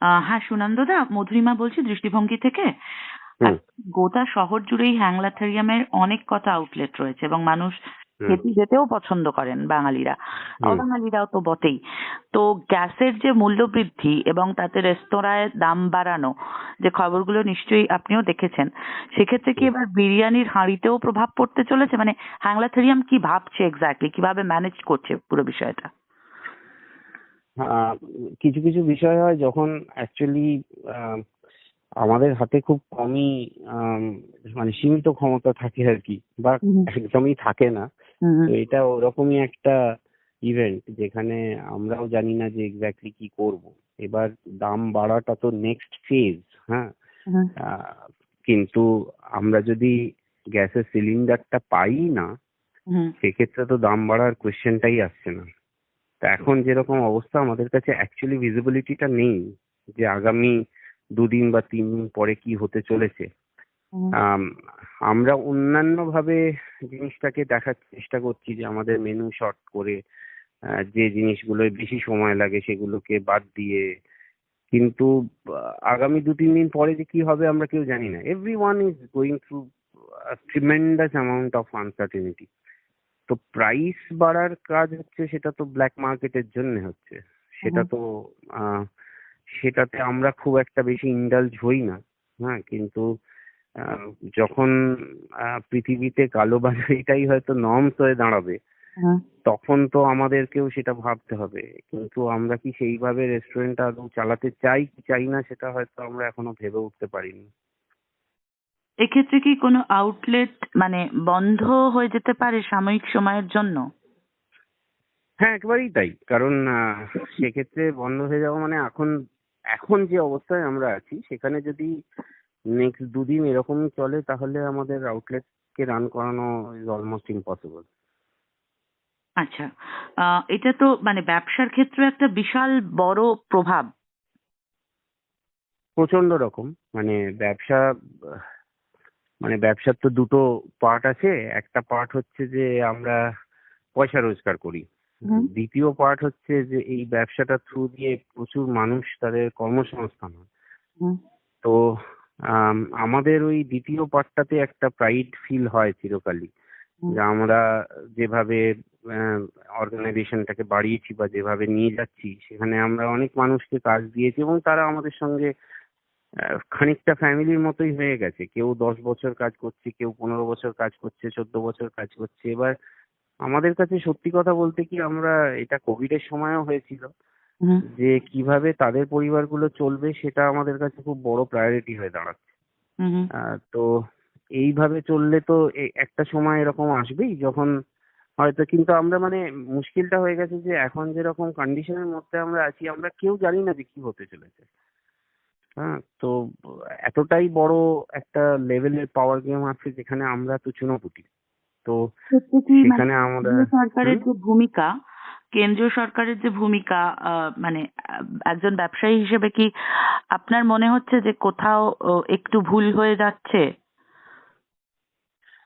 হ্যাঁ, সুনন্দদা, মধুরিমা বলছি দৃষ্টিভঙ্গি থেকে। হুম। গোটা শহর জুড়েই হ্যাংলাথেরিয়ামের অনেক কটা আউটলেট রয়েছে এবং মানুষ হুম। খেতে যেতেও পছন্দ করেন বাঙালিরা। হুম। অবাঙালিরাও তো বটেই। তো গ্যাসের যে মূল্য বৃদ্ধি এবং তাতে রেস্তোরাঁয় দাম বাড়ানো, যে খবরগুলো নিশ্চয়ই আপনিও দেখেছেন, সেক্ষেত্রে কি হুম। এবার বিরিয়ানির হাঁড়িতেও প্রভাব পড়তে চলেছে? মানে হ্যাংলাথেরিয়াম কি ভাবছে এক্স্যাক্টলি, কিভাবে ম্যানেজ করছে পুরো বিষয়টা? আহ, কিছু কিছু বিষয় হয় যখন অ্যাকচুয়ালি আমাদের হাতে খুব কমই আম, মানে সীমিত ক্ষমতা থাকে আর কি, বা হুম একদমই থাকে না। হুম তো এটা ওরকমই একটা ইভেন্ট যেখানে আমরাও জানি না যে এক্স্যাক্টলি কি করব। এবার দাম বাড়াটা তো নেক্সট ফেজ। হ্যাঁ। হুম আহ, কিন্তু আমরা যদি গ্যাসের সিলিন্ডারটা পাই না, হুম সেক্ষেত্রে তো দাম বাড়ার কোয়েশ্চেনটাই আসছে না। তা এখন যেরকম অবস্থা, আমাদের কাছে অ্যাকচুয়ালি ভিজিবিলিটিটা নেই যে আগামী 2 দিন বা 3 দিন পরে কি হতে চলেছে। হুম আম, আমরা অন্যান্য ভাবে জিনিসটাকে দেখার চেষ্টা করছি, যে আমাদের মেনু শর্ট করে যে জিনিসগুলোয় বেশি সময় লাগে সেগুলোকে বাদ দিয়ে। কিন্তু আগামী 2-3 দিন পরে যে কি হবে আমরা কেউ জানি না। Everyone is going through tremendous amount of uncertainty. তো প্রাইস বাড়ার কাজ হচ্ছে, সেটা তো ব্ল্যাক মার্কেটের জন্য হচ্ছে। সেটা হুম তো আহ, সেটাতে আমরা খুব একটা বেশি ইন্ডালজ হই না। হ্যাঁ, কিন্তু আহ, যখন পৃথিবীতে কালোবাজারিটাই হয়তো নর্মস হয়ে দাঁড়াবে, হুম। তখন তো আমাদেরকেও সেটা ভাবতে হবে। কিন্তু আমরা কি সেইভাবে রেস্টুরেন্ট আদৌ চালাতে চাই কি চাই না, সেটা হয়তো আমরা এখনো ভেবে উঠতে পারিনি। এক্ষেত্রে কি কোনো আউটলেট মানে বন্ধ হয়ে যেতে পারে সাময়িক সময়ের জন্য? হ্যাঁ, একেবারেই তাই। কারণ সেক্ষেত্রে বন্ধ হয়ে যাওয়া মানে, এখন এখন যে অবস্থায় আমরা আছি সেখানে যদি নেক্সট 2 দিন এরকমই চলে, তাহলে আমাদের আউটলেট কে রান করানো ইজ অলমোস্ট ইম্পসিবল। আচ্ছা। এটা তো মানে ব্যবসার ক্ষেত্রে একটা বিশাল বড় প্রভাব। প্রচন্ড রকম। মানে ব্যবসা, আহ, মানে ব্যবসার তো দুটো পার্ট আছে। একটা পার্ট হচ্ছে যে আমরা পয়সা রোজগার করি। হুম দ্বিতীয় পার্ট হচ্ছে যে এই ব্যবসাটা থ্রু দিয়ে প্রচুর মানুষ তাদের কর্মসংস্থান হয়। হুম তো আমাদের ওই দ্বিতীয় পার্টটাতে একটা প্রাইড ফিল হয় চিরকালই, হুম যে আমরা যেভাবে অর্গানাইজেশনটাকে বাড়িয়েছি বা যেভাবে নিয়ে যাচ্ছি, সেখানে আমরা অনেক মানুষকে কাজ দিয়েছি এবং তারা আমাদের সঙ্গে খানিকটা ফ্যামিলির মতোই হয়ে গেছে। কেউ 10 বছর কাজ করছে, কেউ 15 বছর কাজ করছে, 14 বছর কাজ করছে। এবার আমাদের কাছে সত্যি কথা বলতে কি, আমরা এটা কোভিড এর সময়ও হয়েছিল, হুম যে কিভাবে তাদের পরিবারগুলো চলবে সেটা আমাদের কাছে খুব বড় প্রায়োরিটি হয়ে দাঁড়াচ্ছে। হুম তো এইভাবে চললে তো একটা সময় এরকম আসবেই যখন হয়তো, কিন্তু আমরা মানে মুশকিলটা হয়ে গেছে যে এখন যেরকম কন্ডিশনের মধ্যে আমরা আছি, আমরা কেউ জানি না যে কি হতে চলেছে। হ্যাঁ, তো এতটাই বড় একটা লেভেলের পাওয়ার গেম আছে যেখানে আমরা তো চুনোপুটি। তো ক্ষেত্রে কি মানে সেখানে আমরা। কেন্দ্রীয় সরকারের হুম। যে ভূমিকা, কেন্দ্রীয় সরকারের যে ভূমিকা, মানে একজন ব্যবসায়ী হিসেবে কি আপনার মনে হচ্ছে যে কোথাও একটু ভুল হয়ে যাচ্ছে?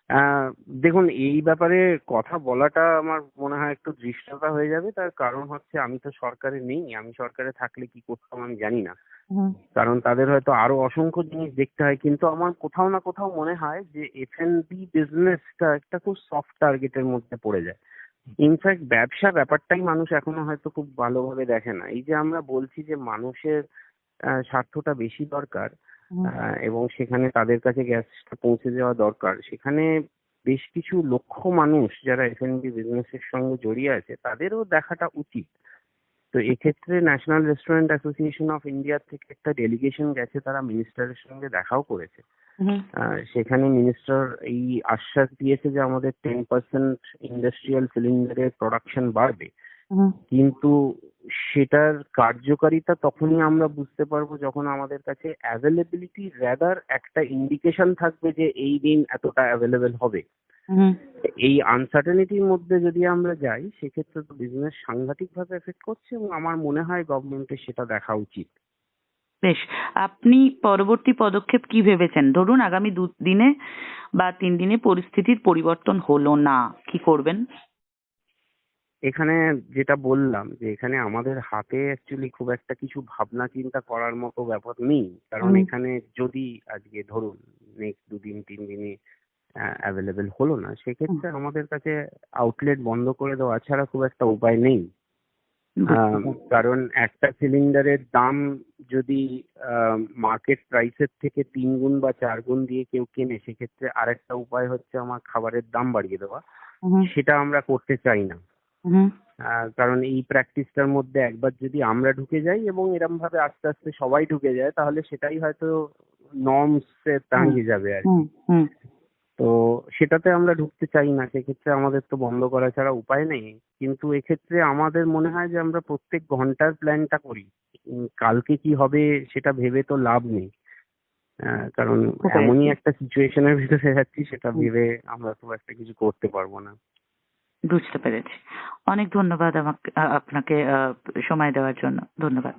আহ দেখুন, এই ব্যাপারে কথা বলাটা আমার মনে হয় একটু দৃষ্টতা হয়ে যাবে। তার কারণ হচ্ছে, আমি তো সরকারে নেই। আমি সরকারে থাকলে কি করতাম আমি জানি না, হুম কারণ তাদের হয়তো আরো অসংখ্য জিনিস দেখতে হয়। কিন্তু আমার কোথাও না কোথাও মনে হয় যে F&B বিজনেসটা একটা খুব সফট টার্গেটের মধ্যে পড়ে যায়। ইনফ্যাক্ট ব্যবসা ব্যাপারটাই মানুষ এখনো হয়তো খুব ভালোভাবে দেখে না। এই যে আমরা বলছি যে মানুষের স্বার্থটা বেশি দরকার, হুম এবং সেখানে তাদের কাছে গ্যাসটা পৌঁছে যাওয়া দরকার, সেখানে বেশ কিছু লক্ষ মানুষ যারা F&B বিজনেসের সঙ্গে জড়িয়ে আছে তাদেরও দেখাটা উচিত। তো এক্ষেত্রে national restaurant association of India থেকে একটা ডেলিগেশন গেছে, তারা মিনিস্টারের সঙ্গে দেখাও করেছে। হুম সেখানে মিনিস্টার এই আশ্বাস দিয়েছে যে আমাদের 10% ইন্ডাস্ট্রিয়াল সিলিন্ডারের প্রোডাকশন বাড়বে। হুম কিন্তু সেটার কার্যকারিতা তখনই আমরা বুঝতে পারবো যখন আমাদের কাছে অ্যাভেলেবিলিটি রেদার একটা ইন্ডিকেশন থাকবে যে এই দিন এতটা অ্যাভেলেবেল হবে। হুম। এই আনসার্টেনিটির মধ্যে যদি আমরা যাই, সেক্ষেত্রে তো বিজনেস সাংঘাতিকভাবে এফেক্ট করছে, এবং আমার মনে হয় গভর্নমেন্টের সেটা দেখা উচিত। বেশ। আপনি পরবর্তী পদক্ষেপ কি ভেবেছেন? ধরুন আগামী 2 দিনে বা 3 দিনে পরিস্থিতির পরিবর্তন হলো না, কি করবেন? এখানে যেটা বললাম যে এখানে আমাদের হাতে অ্যাকচুয়ালি খুব একটা কিছু ভাবনা চিন্তা করার মতো ব্যাপার নেই, কারণ এখানে যদি আজকে ধরুন নেক্সট 2 দিন 3 দিনে অ্যাভেলেবেল হলো না, সেক্ষেত্রে আমাদের কাছে আউটলেট বন্ধ করে দেওয়া ছাড়া খুব একটা উপায় নেই। বুঝতে পারছি। কারণ একটা সিলিন্ডারের দাম যদি মার্কেট প্রাইসের থেকে 3 গুণ বা 4 গুণ দিয়ে কেউ কেনে, সেক্ষেত্রে আরেকটা উপায় হচ্ছে আমার খাবারের দাম বাড়িয়ে দেওয়া। হুম সেটা আমরা করতে চাই না। হুম কারণ এই প্র্যাকটিসটার মধ্যে একবার যদি আমরা ঢুকে যাই এবং এরম ভাবে আস্তে আস্তে সবাই ঢুকে যায়, তাহলে সেটাই হয়তো নর্মসে হুম দাঁড়িয়ে যাবে আর হুম কি। হুম তো সেটাতে আমরা ঢুকতে চাই না, সেক্ষেত্রে আমাদের তো বন্ধ করা ছাড়া উপায় নেই। কিন্তু এক্ষেত্রে আমাদের মনে হয় যে আমরা প্রত্যেক ঘন্টার প্ল্যানটা করি। কালকে কি হবে সেটা ভেবে তো লাভ নেই। কারণ বুঝতে এমনই পেরেছি। একটা সিচুয়েশনের ভিতরে যাচ্ছি, সেটা হুম, ভেবে আমরা খুব একটা কিছু করতে পারবো না। বুঝতে পেরেছি। অনেক ধন্যবাদ আপনাকে সময় দেওয়ার জন্য। ধন্যবাদ।